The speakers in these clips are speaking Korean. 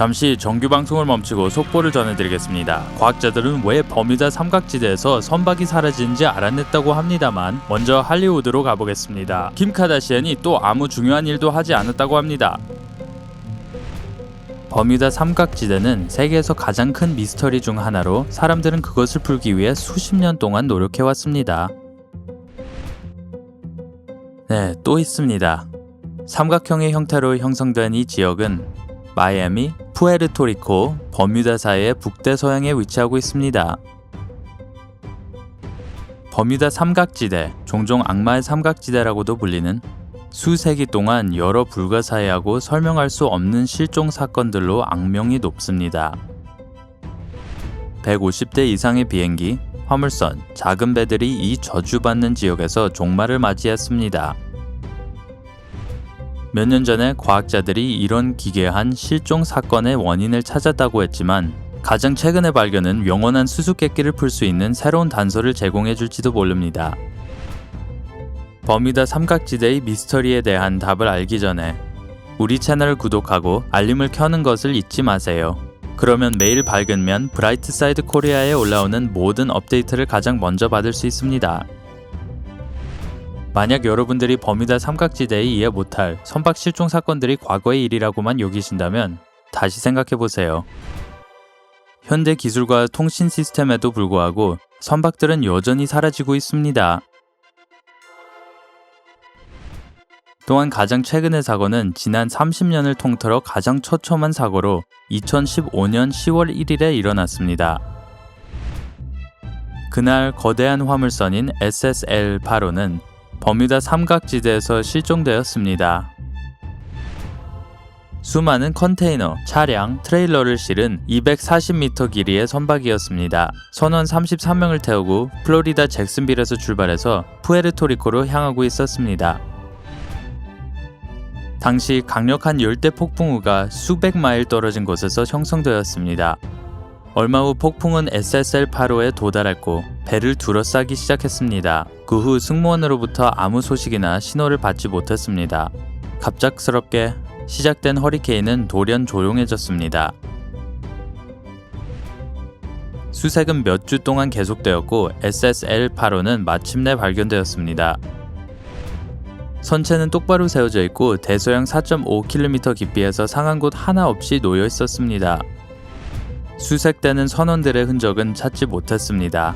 잠시 정규 방송을 멈추고 속보를 전해드리겠습니다. 과학자들은 왜 버뮤다 삼각지대에서 선박이 사라진지 알아냈다고 합니다만 먼저 할리우드로 가보겠습니다. 김 카다시안이 또 아무 중요한 일도 하지 않았다고 합니다. 버뮤다 삼각지대는 세계에서 가장 큰 미스터리 중 하나로 사람들은 그것을 풀기 위해 수십 년 동안 노력해왔습니다. 네, 또 있습니다. 삼각형의 형태로 형성된 이 지역은 마이애미, 푸에르토리코, 버뮤다 사이의 북대서양에 위치하고 있습니다. 버뮤다 삼각지대, 종종 악마의 삼각지대라고도 불리는 수세기 동안 여러 불가사의하고 설명할 수 없는 실종 사건들로 악명이 높습니다. 150대 이상의 비행기, 화물선, 작은 배들이 이 저주받는 지역에서 종말을 맞이했습니다. 몇 년 전에 과학자들이 이런 기괴한 실종 사건의 원인을 찾았다고 했지만 가장 최근의 발견은 영원한 수수께끼를 풀 수 있는 새로운 단서를 제공해줄지도 모릅니다. 버뮤다 삼각지대의 미스터리에 대한 답을 알기 전에 우리 채널을 구독하고 알림을 켜는 것을 잊지 마세요. 그러면 매일 밝으면 브라이트 사이드 코리아에 올라오는 모든 업데이트를 가장 먼저 받을 수 있습니다. 만약 여러분들이 버뮤다 삼각지대에 이해 못할 선박 실종 사건들이 과거의 일이라고만 여기신다면 다시 생각해보세요. 현대 기술과 통신 시스템에도 불구하고 선박들은 여전히 사라지고 있습니다. 또한 가장 최근의 사고는 지난 30년을 통틀어 가장 처참한 사고로 2015년 10월 1일에 일어났습니다. 그날 거대한 화물선인 SSL-8호는 버뮤다 삼각지대에서 실종되었습니다. 수많은 컨테이너, 차량, 트레일러를 실은 240m 길이의 선박이었습니다. 선원 33명을 태우고 플로리다 잭슨빌에서 출발해서 푸에르토리코로 향하고 있었습니다. 당시 강력한 열대 폭풍우가 수백 마일 떨어진 곳에서 형성되었습니다. 얼마 후 폭풍은 SSL-8호에 도달했고 배를 둘러싸기 시작했습니다. 그 후 승무원으로부터 아무 소식이나 신호를 받지 못했습니다. 갑작스럽게 시작된 허리케인은 돌연 조용해졌습니다. 수색은 몇 주 동안 계속되었고 SSL-8호는 마침내 발견되었습니다. 선체는 똑바로 세워져 있고 대서양 4.5km 깊이에서 상한 곳 하나 없이 놓여 있었습니다. 수색되는 선원들의 흔적은 찾지 못했습니다.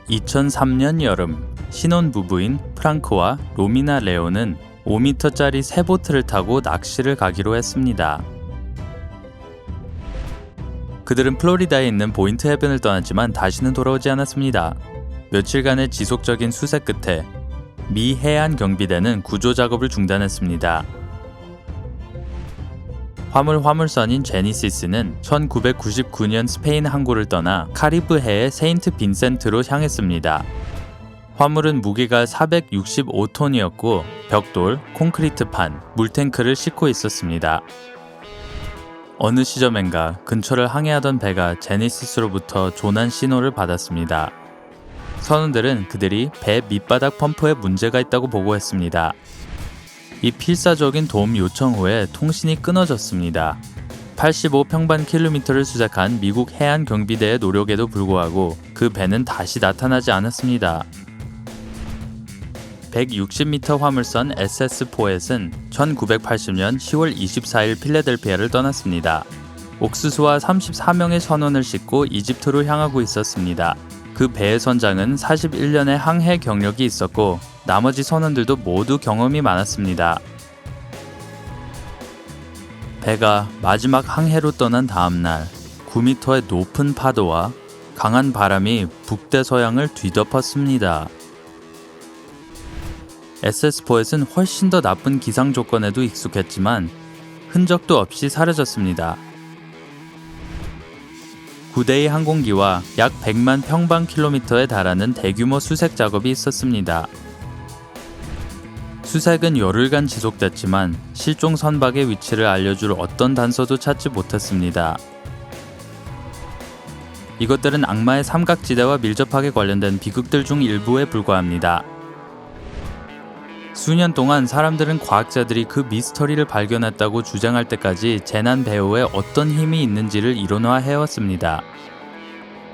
2003년 여름, 신혼부부인 프랑크와 로미나 레오는 5m짜리 새 보트를 타고 낚시를 가기로 했습니다. 그들은 플로리다에 있는 보인트 해변을 떠났지만 다시는 돌아오지 않았습니다. 며칠간의 지속적인 수색 끝에 미 해안 경비대는 구조 작업을 중단했습니다. 화물선인 제니시스는 1999년 스페인 항구를 떠나 카리브해의 세인트 빈센트로 향했습니다. 화물은 무게가 465톤이었고 벽돌, 콘크리트판, 물탱크를 싣고 있었습니다. 어느 시점엔가 근처를 항해하던 배가 제니시스로부터 조난 신호를 받았습니다. 선원들은 그들이 배 밑바닥 펌프에 문제가 있다고 보고했습니다. 이 필사적인 도움 요청 후에 통신이 끊어졌습니다. 85평방킬로미터를 수색한 미국 해안 경비대의 노력에도 불구하고 그 배는 다시 나타나지 않았습니다. 160m 화물선 SS4햇은 1980년 10월 24일 필라델피아를 떠났습니다. 옥수수와 34명의 선원을 싣고 이집트로 향하고 있었습니다. 그 배의 선장은 41년의 항해 경력이 있었고 나머지 선원들도 모두 경험이 많았습니다. 배가 마지막 항해로 떠난 다음날 9m의 높은 파도와 강한 바람이 북대서양을 뒤덮었습니다. SS4햇은 훨씬 더 나쁜 기상 조건에도 익숙했지만 흔적도 없이 사라졌습니다. 9대의 항공기와 약 100만 평방킬로미터에 달하는 대규모 수색 작업이 있었습니다. 수색은 열흘간 지속됐지만 실종 선박의 위치를 알려줄 어떤 단서도 찾지 못했습니다. 이것들은 악마의 삼각지대와 밀접하게 관련된 비극들 중 일부에 불과합니다. 수년 동안 사람들은 과학자들이 그 미스터리를 발견했다고 주장할 때까지 재난 배후에 어떤 힘이 있는지를 이론화해왔습니다.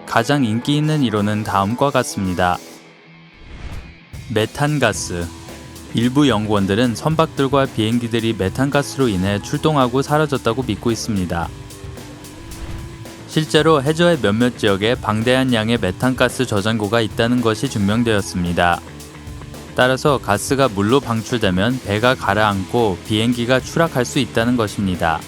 가장 인기 있는 이론은 다음과 같습니다. 메탄가스. 일부 연구원들은 선박들과 비행기들이 메탄가스로 인해 출동하고 사라졌다고 믿고 있습니다. 실제로 해저의 몇몇 지역에 방대한 양의 메탄가스 저장고가 있다는 것이 증명되었습니다. 따라서 가스가 물로 방출되면 배가 가라앉고 비행기가 추락할 수 있다는 것입니다.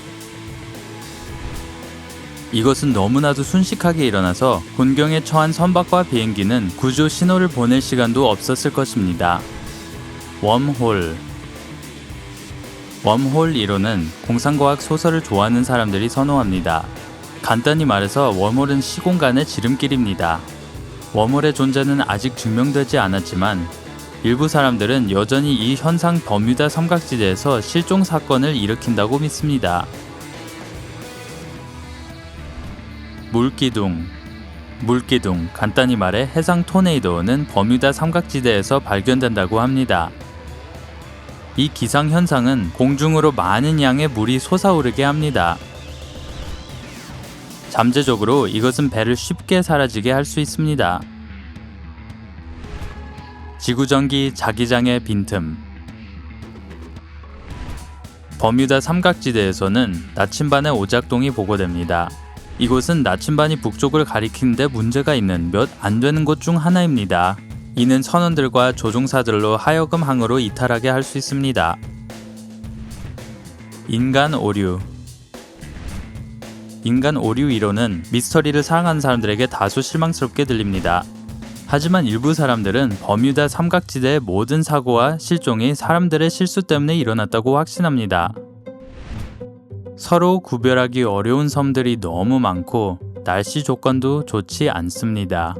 이것은 너무나도 순식하게 일어나서 곤경에 처한 선박과 비행기는 구조 신호를 보낼 시간도 없었을 것입니다. 웜홀. 웜홀 이론은 공상과학 소설을 좋아하는 사람들이 선호합니다. 간단히 말해서 웜홀은 시공간의 지름길입니다. 웜홀의 존재는 아직 증명되지 않았지만 일부 사람들은 여전히 이 현상 버뮤다 삼각지대에서 실종 사건을 일으킨다고 믿습니다. 물기둥. 물기둥, 간단히 말해 해상 토네이도는 버뮤다 삼각지대에서 발견된다고 합니다. 이 기상 현상은 공중으로 많은 양의 물이 솟아오르게 합니다. 잠재적으로 이것은 배를 쉽게 사라지게 할 수 있습니다. 지구전기 자기장의 빈틈. 버뮤다 삼각지대에서는 나침반의 오작동이 보고됩니다. 이곳은 나침반이 북쪽을 가리키는데 문제가 있는 몇 안 되는 곳 중 하나입니다. 이는 선원들과 조종사들로 하여금 항으로 이탈하게 할 수 있습니다. 인간 오류. 인간 오류 이론은 미스터리를 사랑하는 사람들에게 다소 실망스럽게 들립니다. 하지만 일부 사람들은 버뮤다 삼각지대의 모든 사고와 실종이 사람들의 실수 때문에 일어났다고 확신합니다. 서로 구별하기 어려운 섬들이 너무 많고 날씨 조건도 좋지 않습니다.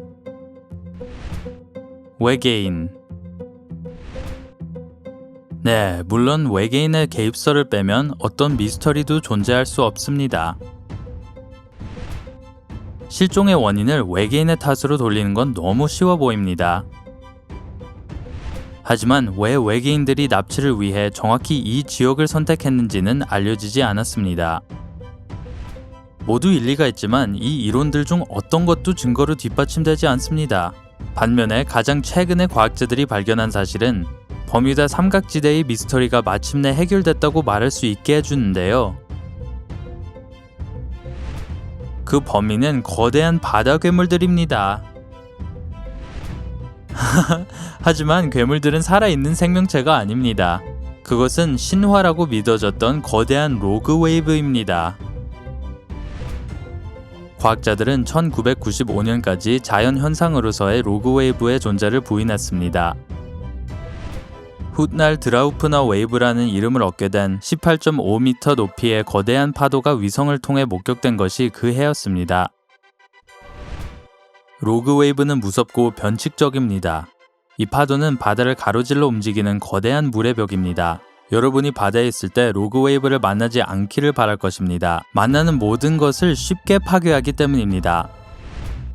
외계인. 네, 물론 외계인의 개입설을 빼면 어떤 미스터리도 존재할 수 없습니다. 실종의 원인을 외계인의 탓으로 돌리는 건 너무 쉬워 보입니다. 하지만 왜 외계인들이 납치를 위해 정확히 이 지역을 선택했는지는 알려지지 않았습니다. 모두 일리가 있지만 이 이론들 중 어떤 것도 증거로 뒷받침되지 않습니다. 반면에 가장 최근에 과학자들이 발견한 사실은 버뮤다 삼각지대의 미스터리가 마침내 해결됐다고 말할 수 있게 해주는데요. 그 범인은 거대한 바다 괴물들입니다. 하지만 괴물들은 살아있는 생명체가 아닙니다. 그것은 신화라고 믿어졌던 거대한 로그 웨이브입니다. 과학자들은 1995년까지 자연 현상으로서의 로그 웨이브의 존재를 부인했습니다. 훗날 드라우프너 웨이브라는 이름을 얻게 된 18.5m 높이의 거대한 파도가 위성을 통해 목격된 것이 그 해였습니다. 로그 웨이브는 무섭고 변칙적입니다. 이 파도는 바다를 가로질러 움직이는 거대한 물의 벽입니다. 여러분이 바다에 있을 때 로그 웨이브를 만나지 않기를 바랄 것입니다. 만나는 모든 것을 쉽게 파괴하기 때문입니다.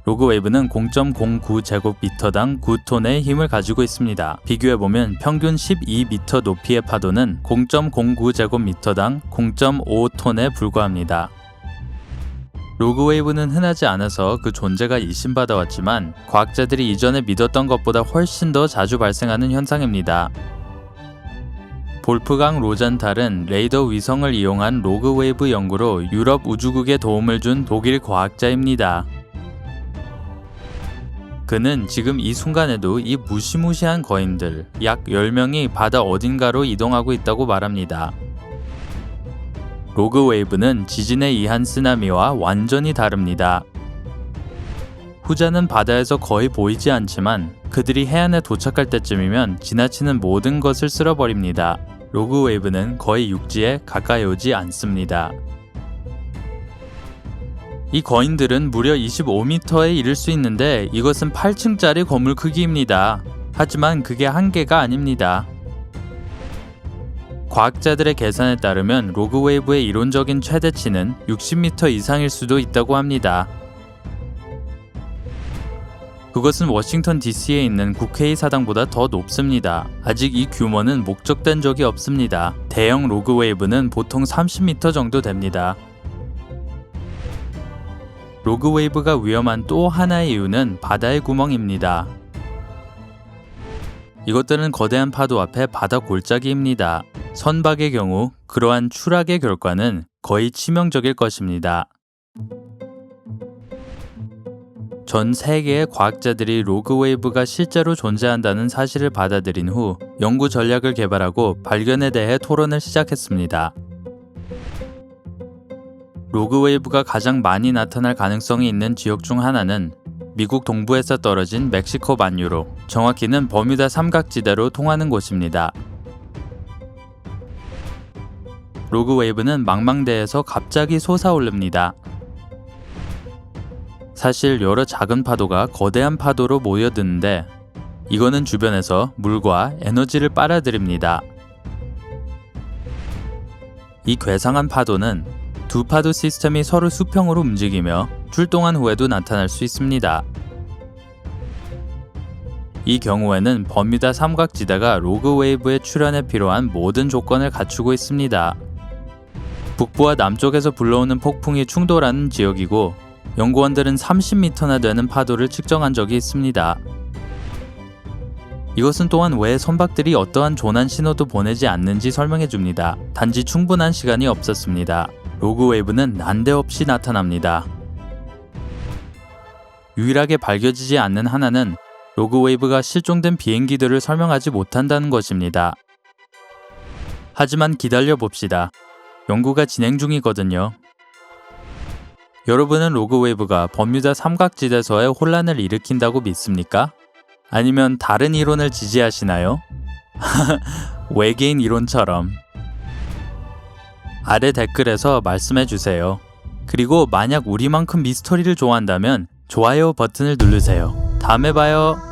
로그 웨이브는 0.09제곱미터당 9톤의 힘을 가지고 있습니다. 비교해보면 평균 12m 높이의 파도는 0.09제곱미터당 0.5톤에 불과합니다. 로그 웨이브는 흔하지 않아서 그 존재가 의심받아왔지만 과학자들이 이전에 믿었던 것보다 훨씬 더 자주 발생하는 현상입니다. 볼프강 로젠탈은 레이더 위성을 이용한 로그 웨이브 연구로 유럽 우주국에 도움을 준 독일 과학자입니다. 그는 지금 이 순간에도 이 무시무시한 거인들 약 10명이 바다 어딘가로 이동하고 있다고 말합니다. 로그 웨이브는 지진에 의한 쓰나미와 완전히 다릅니다. 후자는 바다에서 거의 보이지 않지만 그들이 해안에 도착할 때쯤이면 지나치는 모든 것을 쓸어버립니다. 로그 웨이브는 거의 육지에 가까이 오지 않습니다. 이 거인들은 무려 25m에 이를 수 있는데 이것은 8층짜리 건물 크기입니다. 하지만 그게 한계가 아닙니다. 과학자들의 계산에 따르면 로그 웨이브의 이론적인 최대치는 60m 이상일 수도 있다고 합니다. 그것은 워싱턴 DC에 있는 국회의 사당보다 더 높습니다. 아직 이 규모는 목적된 적이 없습니다. 대형 로그웨이브는 보통 30m 정도 됩니다. 로그웨이브가 위험한 또 하나의 이유는 바다의 구멍입니다. 이것들은 거대한 파도 앞에 바다 골짜기입니다. 선박의 경우 그러한 추락의 결과는 거의 치명적일 것입니다. 전 세계의 과학자들이 로그웨이브가 실제로 존재한다는 사실을 받아들인 후 연구 전략을 개발하고 발견에 대해 토론을 시작했습니다. 로그웨이브가 가장 많이 나타날 가능성이 있는 지역 중 하나는 미국 동부에서 떨어진 멕시코 만유로, 정확히는 버뮤다 삼각지대로 통하는 곳입니다. 로그웨이브는 망망대해에서 갑자기 솟아오릅니다. 사실 여러 작은 파도가 거대한 파도로 모여드는데 이거는 주변에서 물과 에너지를 빨아들입니다. 이 괴상한 파도는 두 파도 시스템이 서로 수평으로 움직이며 출동한 후에도 나타날 수 있습니다. 이 경우에는 버뮤다 삼각지대가 로그웨이브의 출현에 필요한 모든 조건을 갖추고 있습니다. 북부와 남쪽에서 불러오는 폭풍이 충돌하는 지역이고 연구원들은 30m나 되는 파도를 측정한 적이 있습니다. 이것은 또한 왜 선박들이 어떠한 조난 신호도 보내지 않는지 설명해줍니다. 단지 충분한 시간이 없었습니다. 로그웨이브는 난데없이 나타납니다. 유일하게 밝혀지지 않는 하나는 로그웨이브가 실종된 비행기들을 설명하지 못한다는 것입니다. 하지만 기다려봅시다. 연구가 진행 중이거든요. 여러분은 로그웨이브가 버뮤다 삼각지대서에 혼란을 일으킨다고 믿습니까? 아니면 다른 이론을 지지하시나요? 외계인 이론처럼. 아래 댓글에서 말씀해주세요. 그리고 만약 우리만큼 미스터리를 좋아한다면 좋아요 버튼을 누르세요. 다음에 봐요.